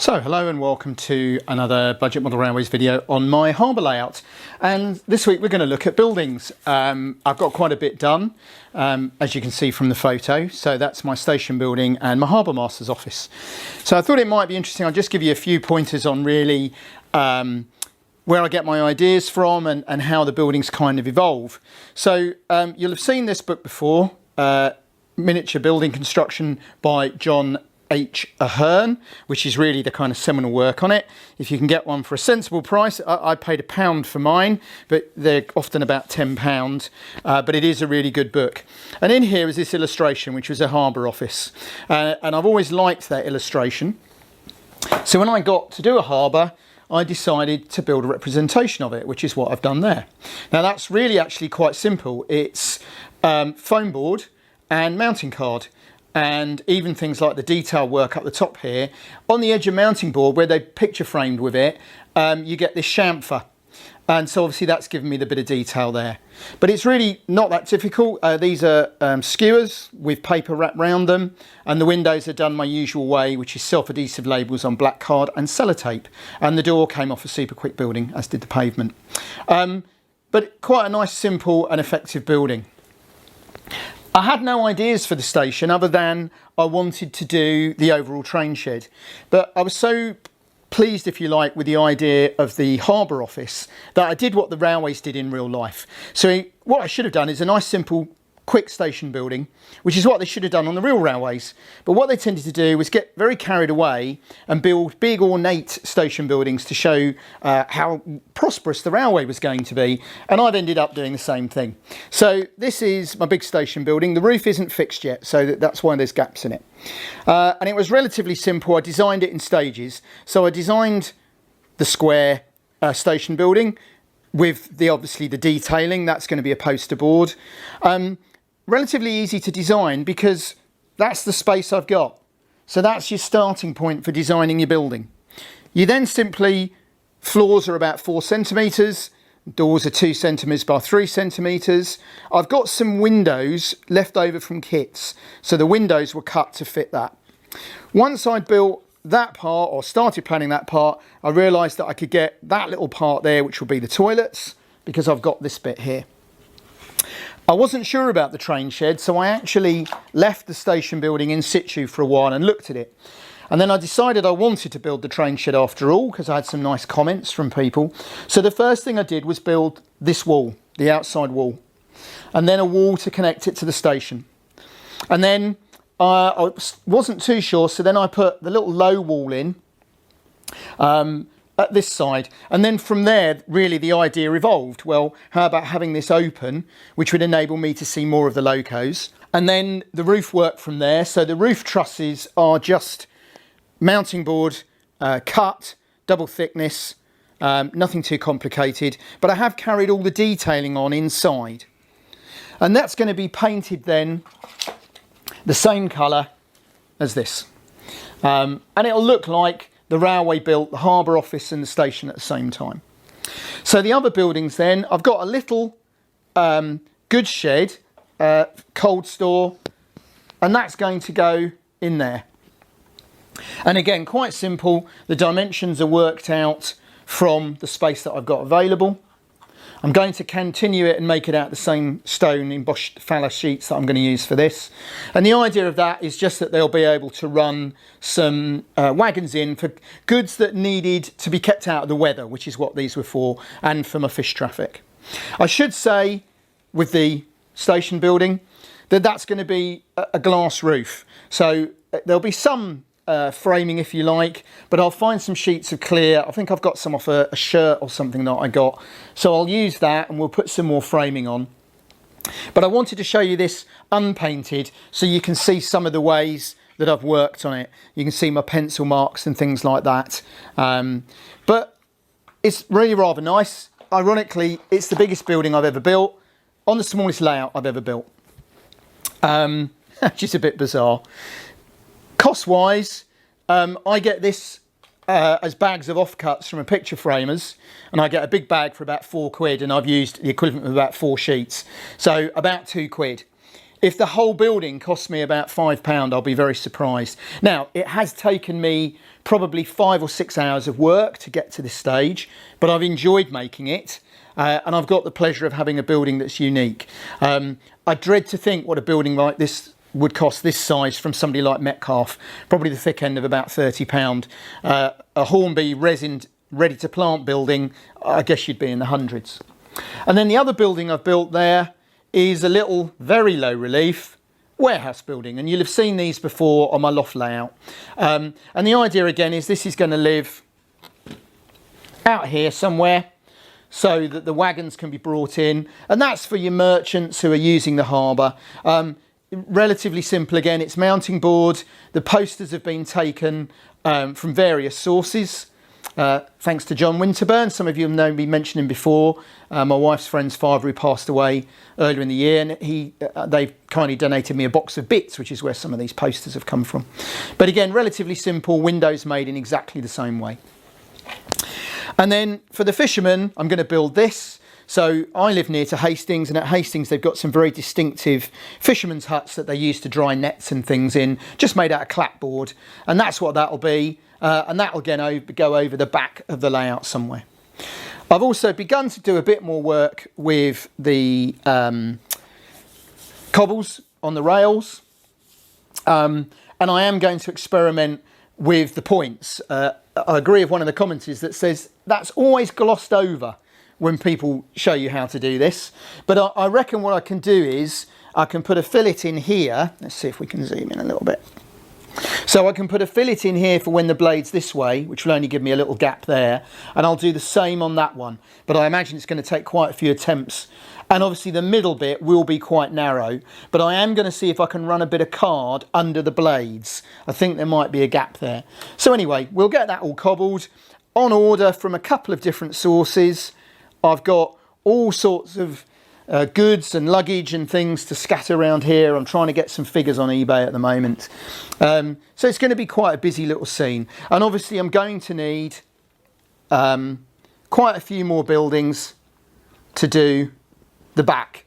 So hello and welcome to another Budget Model Railways video on my harbour layout, and this week we're going to look at buildings. I've got quite a bit done, as you can see from the photo. So that's my station building and my harbour master's office. So I thought it might be interesting. I'll just give you a few pointers on really where I get my ideas from and how the buildings kind of evolve. So you'll have seen this book before, Miniature Building Construction by John H. Ahern, which is really the kind of seminal work on it. If you can get one for a sensible price, I paid £1 for mine, but they're often about £10, but it is a really good book. And in here is this illustration, which was a harbour office, and I've always liked that illustration. So when I got to do a harbour, I decided to build a representation of it, which is what I've done there. Now that's really actually quite simple. It's foam board and mounting card, and even things like the detail work up the top here. On the edge of mounting board, where they picture framed with it, you get this chamfer. And so obviously that's given me the bit of detail there. But it's really not that difficult. These are skewers with paper wrapped round them. And the windows are done my usual way, which is self-adhesive labels on black card and sellotape. And the door came off a super quick building, as did the pavement. But quite a nice, simple and effective building. I had no ideas for the station other than I wanted to do the overall train shed, but I was so pleased, if you like, with the idea of the harbour office that I did what the railways did in real life. So what I should have done is a nice simple quick station building, which is what they should have done on the real railways. But what they tended to do was get very carried away and build big ornate station buildings to show how prosperous the railway was going to be. And I've ended up doing the same thing. So this is my big station building. The roof isn't fixed yet, so that's why there's gaps in it. And it was relatively simple. I designed it in stages. So I designed the square station building with obviously the detailing. That's going to be a poster board. Relatively easy to design because that's the space I've got. So that's your starting point for designing your building. You then simply, floors are about 4 centimetres, doors are 2 centimetres by 3 centimetres. I've got some windows left over from kits, so the windows were cut to fit that. Once I'd built that part, or started planning that part, I realised that I could get that little part there, which will be the toilets, because I've got this bit here. I wasn't sure about the train shed, so I actually left the station building in situ for a while and looked at it. And then I decided I wanted to build the train shed after all, because I had some nice comments from people. So the first thing I did was build this wall, the outside wall, and then a wall to connect it to the station. And then I wasn't too sure, so then I put the little low wall in at this side, and then from there really the idea evolved. Well, how about having this open, which would enable me to see more of the locos, and then the roof worked from there. So the roof trusses are just mounting board, cut, double thickness, nothing too complicated, but I have carried all the detailing on inside, and that's going to be painted then the same colour as this, and it'll look like the railway built the harbour office and the station at the same time. So the other buildings then, I've got a little goods shed, cold store, and that's going to go in there. And again, quite simple. The dimensions are worked out from the space that I've got available. I'm going to continue it and make it out the same stone embossed phallus sheets that I'm going to use for this. And the idea of that is just that they'll be able to run some wagons in for goods that needed to be kept out of the weather, which is what these were for, and for my fish traffic. I should say with the station building that that's going to be a glass roof. So there'll be some framing if you like, but I'll find some sheets of clear. I think I've got some off a shirt or something that I got, so I'll use that and we'll put some more framing on. But I wanted to show you this unpainted so you can see some of the ways that I've worked on it. You can see my pencil marks and things like that, but it's really rather nice. Ironically, it's the biggest building I've ever built on the smallest layout I've ever built, which is a bit bizarre. Cost wise, I get this as bags of offcuts from a picture framers, and I get a big bag for about £4, and I've used the equivalent of about 4 sheets, so about £2. If the whole building costs me about £5, I'll be very surprised. Now, it has taken me probably 5 or 6 hours of work to get to this stage, but I've enjoyed making it, and I've got the pleasure of having a building that's unique. I dread to think what a building like this would cost this size from somebody like Metcalfe, probably the thick end of about £30. A Hornby resined, ready to plant building, I guess you'd be in the hundreds. And then the other building I've built there is a little, very low relief warehouse building, and you'll have seen these before on my loft layout. And the idea again is this is going to live out here somewhere so that the wagons can be brought in, and that's for your merchants who are using the harbour. Relatively simple again, it's mounting board. The posters have been taken from various sources. Thanks to John Winterburn, some of you have known me mentioning before, my wife's friend's father who passed away earlier in the year, and they've kindly donated me a box of bits, which is where some of these posters have come from. But again, relatively simple, windows made in exactly the same way. And then for the fishermen, I'm going to build this. So I live near to Hastings, and at Hastings they've got some very distinctive fishermen's huts that they use to dry nets and things in, just made out of clapboard, and that's what that'll be. And that will again go over the back of the layout somewhere. I've also begun to do a bit more work with the cobbles on the rails, and I am going to experiment with the points. I agree with one of the commenters that says that's always glossed over when people show you how to do this, but I reckon what I can do is I can put a fillet in here. Let's see if we can zoom in a little bit. So I can put a fillet in here for when the blade's this way, which will only give me a little gap there, and I'll do the same on that one, but I imagine it's going to take quite a few attempts, and obviously the middle bit will be quite narrow, but I am going to see if I can run a bit of card under the blades. I think there might be a gap there. So anyway, we'll get that all cobbled on order from a couple of different sources. I've got all sorts of goods and luggage and things to scatter around here. I'm trying to get some figures on eBay at the moment. So it's going to be quite a busy little scene. And obviously I'm going to need quite a few more buildings to do the back.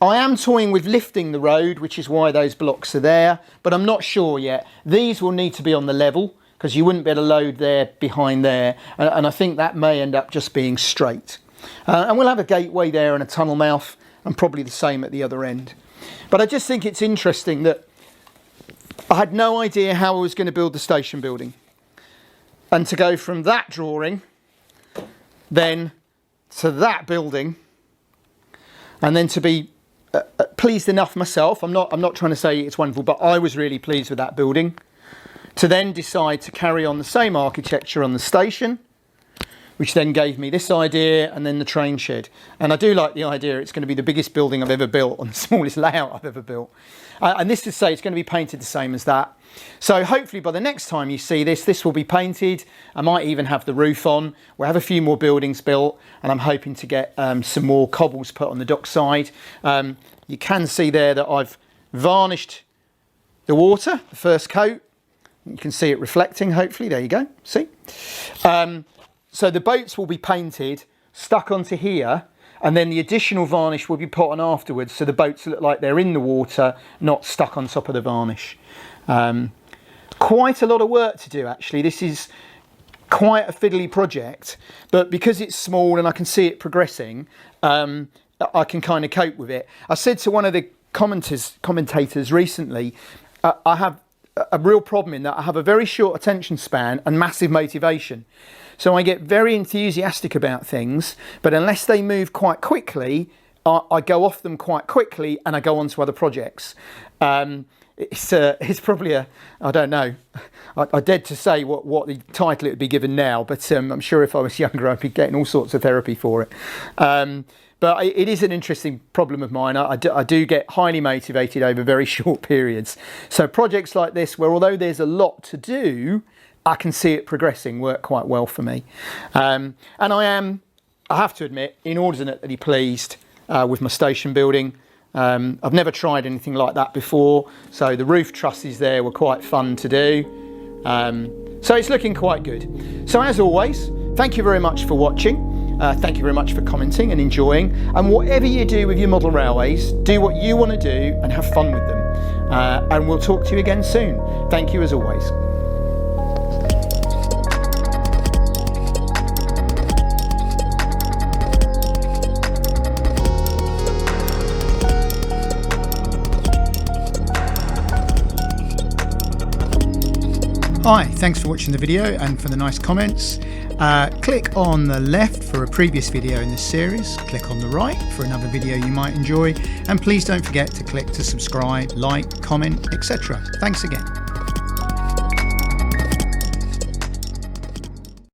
I am toying with lifting the road, which is why those blocks are there, but I'm not sure yet. These will need to be on the level, because you wouldn't be able to load there behind there. And I think that may end up just being straight. And we'll have a gateway there and a tunnel mouth, and probably the same at the other end. But I just think it's interesting that I had no idea how I was going to build the station building. And to go from that drawing, then to that building, and then to be pleased enough myself, I'm not trying to say it's wonderful, but I was really pleased with that building, to then decide to carry on the same architecture on the station, which then gave me this idea, and then the train shed. And I do like the idea it's going to be the biggest building I've ever built on the smallest layout I've ever built. And this to say it's going to be painted the same as that. So hopefully by the next time you see this, this will be painted. I might even have the roof on. We'll have a few more buildings built, and I'm hoping to get some more cobbles put on the dock side. You can see there that I've varnished the water, the first coat. You can see it reflecting, hopefully. There you go, see? So the boats will be painted, stuck onto here, and then the additional varnish will be put on afterwards, so the boats look like they're in the water, not stuck on top of the varnish. Quite a lot of work to do, actually. This is quite a fiddly project, but because it's small and I can see it progressing, I can kind of cope with it. I said to one of the commentators recently, I have a real problem in that I have a very short attention span and massive motivation. So I get very enthusiastic about things, but unless they move quite quickly, I go off them quite quickly and I go on to other projects. It's probably I don't know, I dared to say what the title it would be given now, but I'm sure if I was younger I'd be getting all sorts of therapy for it. But it is an interesting problem of mine. I do get highly motivated over very short periods. So projects like this, where although there's a lot to do, I can see it progressing, work quite well for me. And I have to admit, inordinately pleased with my station building. I've never tried anything like that before, so the roof trusses there were quite fun to do. So it's looking quite good. So as always, thank you very much for watching. Thank you very much for commenting and enjoying. And whatever you do with your model railways, do what you want to do and have fun with them. And we'll talk to you again soon. Thank you as always. Hi, thanks for watching the video and for the nice comments. Click on the left for a previous video in this series, click on the right for another video you might enjoy, and please don't forget to click to subscribe, like, comment, etc. Thanks again.